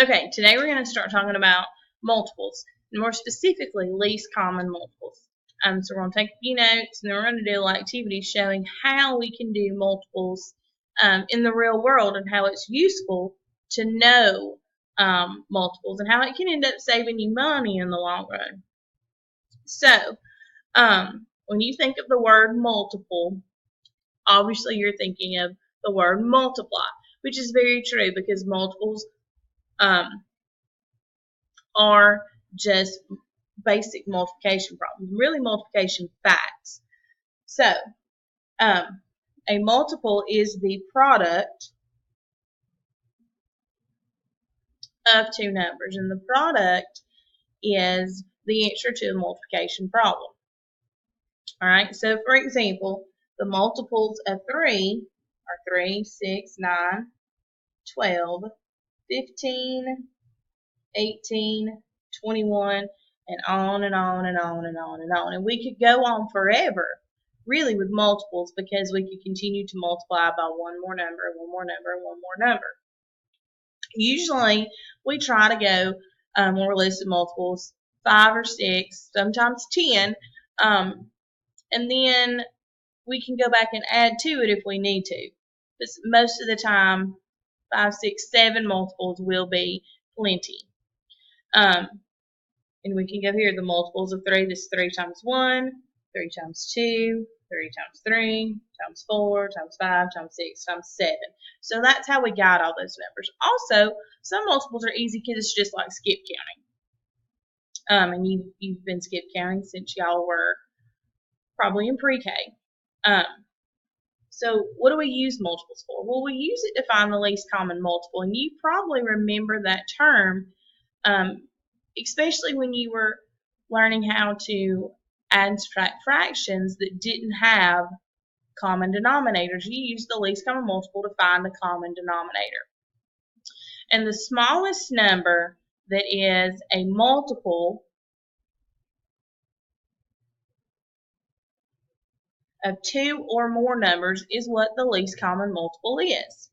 Okay, today we're going to start talking about multiples, and more specifically, least common multiples. So we're going to take a few notes, and then we're going to do an activity showing how we can do multiples in the real world and how it's useful to know multiples and how it can end up saving you money in the long run. So, when you think of the word multiple, obviously you're thinking of the word multiply, which is very true because multiples are just basic multiplication problems, really multiplication facts. So, a multiple is the product of two numbers, and the product is the answer to a multiplication problem. All right, so for example, the multiples of 3 are 3, 6, 9, 12, 15, 18, 21, and on and on and on and on and on. And we could go on forever, really, with multiples because we could continue to multiply by one more number, one more number, one more number. Usually, we try to go when we're listed multiples 5 or 6, sometimes 10, and then we can go back and add to it if we need to. But most of the time, 5, 6, 7 multiples will be plenty. And we can go here, the multiples of 3. This is 3 times 1, 3 times 2, 3 times 3, times 4, times 5, times 6, times 7. So that's how we got all those numbers. Also, some multiples are easy because it's just like skip counting. And you've been skip counting since y'all were probably in pre-K. So what do we use multiples for? Well, we use it to find the least common multiple. And you probably remember that term, especially when you were learning how to add and subtract fractions that didn't have common denominators. You use the least common multiple to find the common denominator. And the smallest number that is a multiple of 2 or more numbers is what the least common multiple is.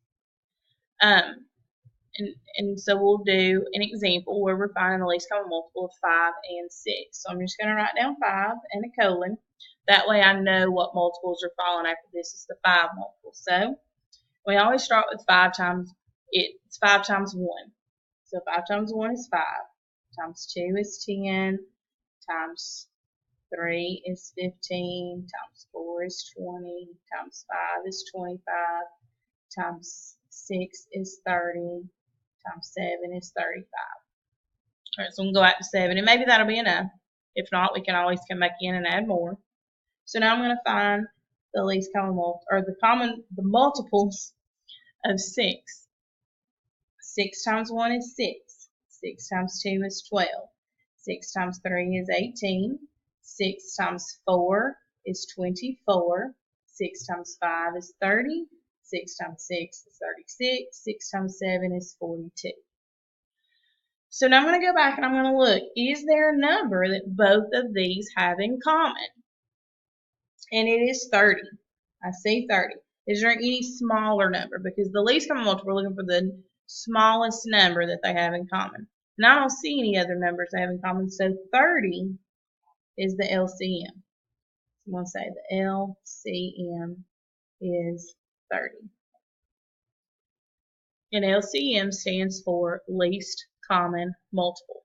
And so we'll do an example where we're finding the least common multiple of 5 and 6. So I'm just going to write down 5 and a colon. That way I know what multiples are following after this is the 5 multiple. So we always start with 5 times, it's 5 times 1. So 5 times 1 is 5, times 2 is 10, times 3 is 15, times 4 is 20, times 5 is 25, times 6 is 30, times 7 is 35. All right, so we'll go out to 7, and maybe that'll be enough. If not, we can always come back in and add more. So now I'm going to find the least common multiple, or the multiples of 6. 6 times 1 is 6. 6 times 2 is 12. 6 times 3 is 18. 6 times 4 is 24. 6 times 5 is 30. 6 times 6 is 36. 6 times 7 is 42. So now I'm going to go back and I'm going to look. Is there a number that both of these have in common? And it is 30. I see 30. Is there any smaller number? Because the least common multiple, we're looking for the smallest number that they have in common. And I don't see any other numbers they have in common. So 30 is the LCM. I'm going to say the LCM is 30. And LCM stands for least common multiple.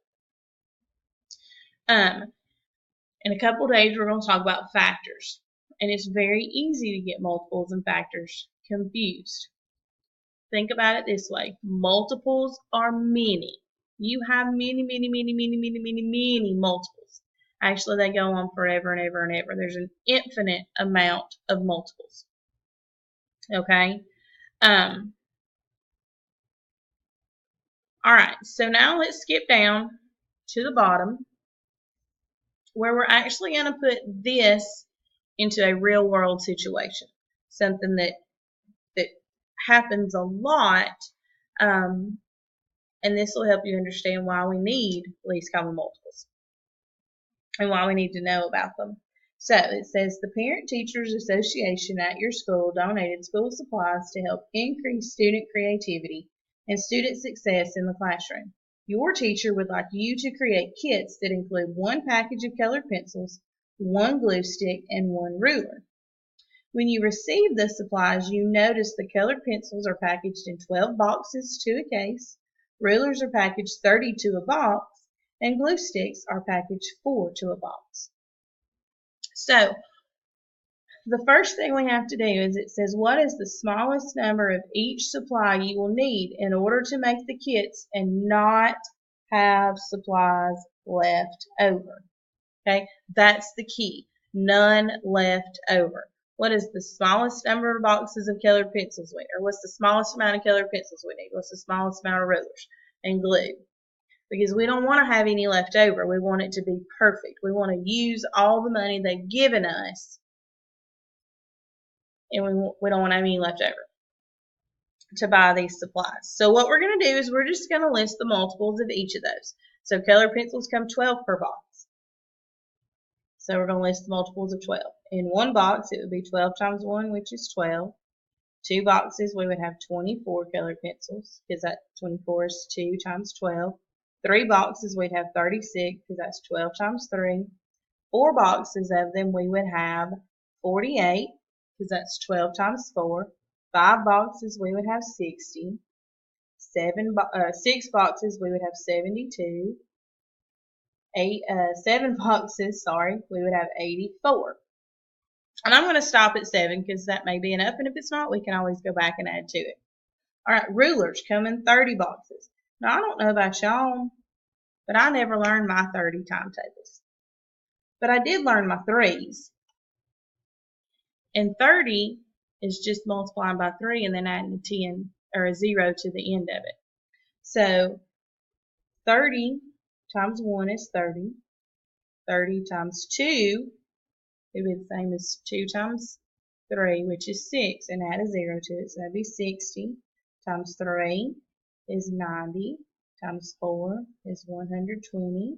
In a couple days, we're going to talk about factors. And it's very easy to get multiples and factors confused. Think about it this way. Multiples are many. You have many multiples. Actually, they go on forever and ever and ever. There's an infinite amount of multiples. Okay? All right, so now let's skip down to the bottom where we're actually going to put this into a real world situation, something that happens a lot, and this will help you understand why we need least common multiples and why we need to know about them. So it says the Parent Teachers Association at your school donated school supplies to help increase student creativity and student success in the classroom. Your teacher would like you to create kits that include one package of colored pencils, one glue stick, and one ruler. When you receive the supplies, you notice the colored pencils are packaged in 12 boxes to a case, rulers are packaged 30 to a box, and glue sticks are packaged 4 to a box. So, the first thing we have to do is it says what is the smallest number of each supply you will need in order to make the kits and not have supplies left over. Okay, that's the key. None left over. What is the smallest number of boxes of colored pencils we need? Or what's the smallest amount of colored pencils we need? What's the smallest amount of rulers and glue? Because we don't want to have any left over. We want it to be perfect. We want to use all the money they've given us, and we don't want to have any left over to buy these supplies. So what we're going to do is we're just going to list the multiples of each of those. So colored pencils come 12 per box. So we're going to list the multiples of 12. In one box, it would be 12 times 1, which is 12. 2 boxes, we would have 24 colored pencils, because that 24 is 2 times 12. 3 boxes, we'd have 36, because that's 12 times 3. 4 boxes of them, we would have 48, because that's 12 times 4. 5 boxes, we would have 60. 6 boxes, we would have 72. 7 boxes, we would have 84. And I'm going to stop at 7 because that may be enough, and if it's not, we can always go back and add to it. All right, rulers come in 30 boxes. Now, I don't know about y'all, but I never learned my 30 timetables. But I did learn my 3s. And 30 is just multiplying by 3 and then adding a 10 or a 0 to the end of it. So 30 times 1 is 30. 30 times 2 it would be the same as 2 times 3, which is 6, and add a 0 to it. So that'd be 60 times 3 is 90, times 4 is 120,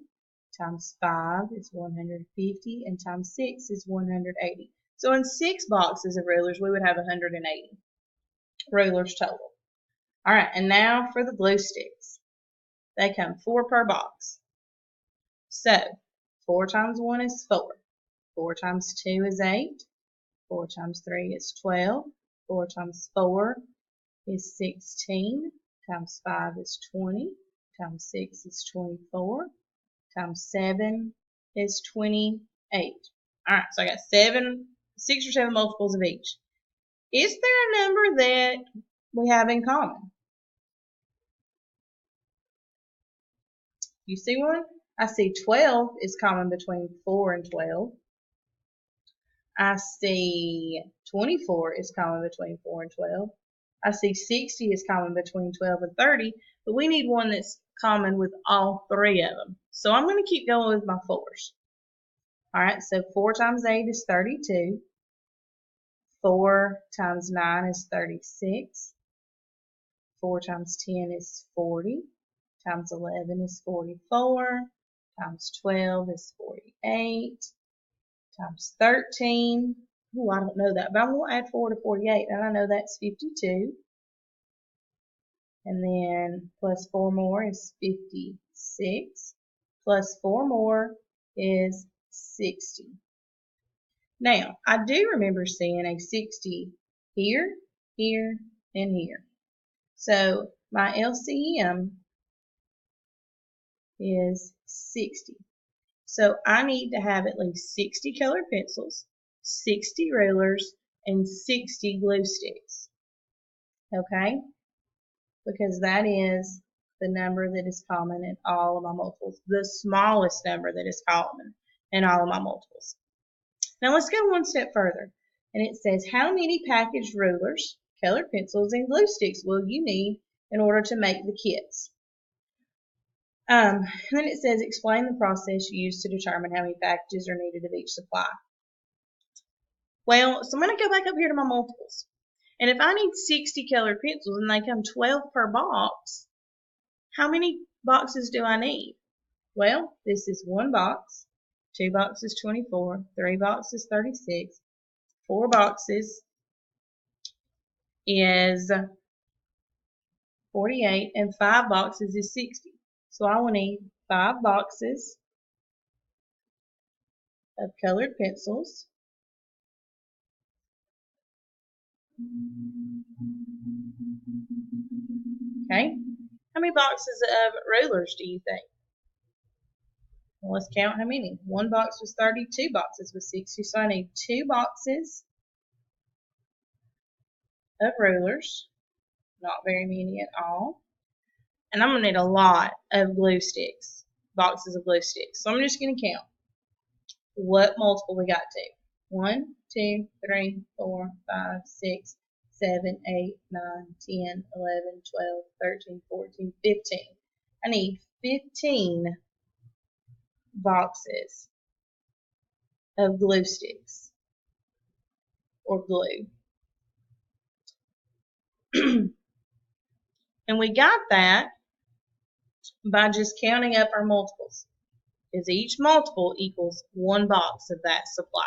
times 5 is 150, and times 6 is 180. So in 6 boxes of rulers, we would have 180 rulers total. All right, and now for the glue sticks. They come 4 per box. So 4 times 1 is 4. 4 times 2 is 8. 4 times 3 is 12. 4 times 4 is 16. Times 5 is 20. Times 6 is 24. Times 7 is 28. Alright, so I got 6 or 7 multiples of each. Is there a number that we have in common? You see one? I see 12 is common between 4 and 12. I see 24 is common between 4 and 12. I see 60 is common between 12 and 30, but we need one that's common with all 3 of them. So I'm going to keep going with my 4s. All right, so 4 times 8 is 32. 4 times 9 is 36. 4 times 10 is 40. Times 11 is 44. Times 12 is 48. Times 13. Oh, I don't know that, but I'm going to add 4 to 48, and I know that's 52. And then plus 4 more is 56. Plus 4 more is 60. Now, I do remember seeing a 60 here, here, and here. So my LCM is 60. So I need to have at least 60 colored pencils, 60 rulers, and 60 glue sticks. Okay? Because that is the number that is common in all of my multiples. The smallest number that is common in all of my multiples. Now let's go one step further. And it says, how many packaged rulers, colored pencils, and glue sticks will you need in order to make the kits? And then it says, explain the process used to determine how many packages are needed of each supply. Well, so I'm going to go back up here to my multiples. And if I need 60 colored pencils and they come 12 per box, how many boxes do I need? Well, this is 1 box, 2 boxes 24, 3 boxes 36, 4 boxes is 48, and 5 boxes is 60. So I will need 5 boxes of colored pencils. Okay. How many boxes of rulers do you think? Well, let's count how many. One box was 30, 2 boxes was 60. So I need 2 boxes of rulers. Not very many at all. And I'm going to need a lot of glue sticks, boxes of glue sticks. So I'm just going to count what multiple we got to. 1, 2, 3, 4, 5, 6, 7, 8, 9, 10, 11, 12, 13, 14, 15. I need 15 boxes of glue sticks or glue. And we got that by just counting up our multiples, because each multiple equals 1 box of that supply.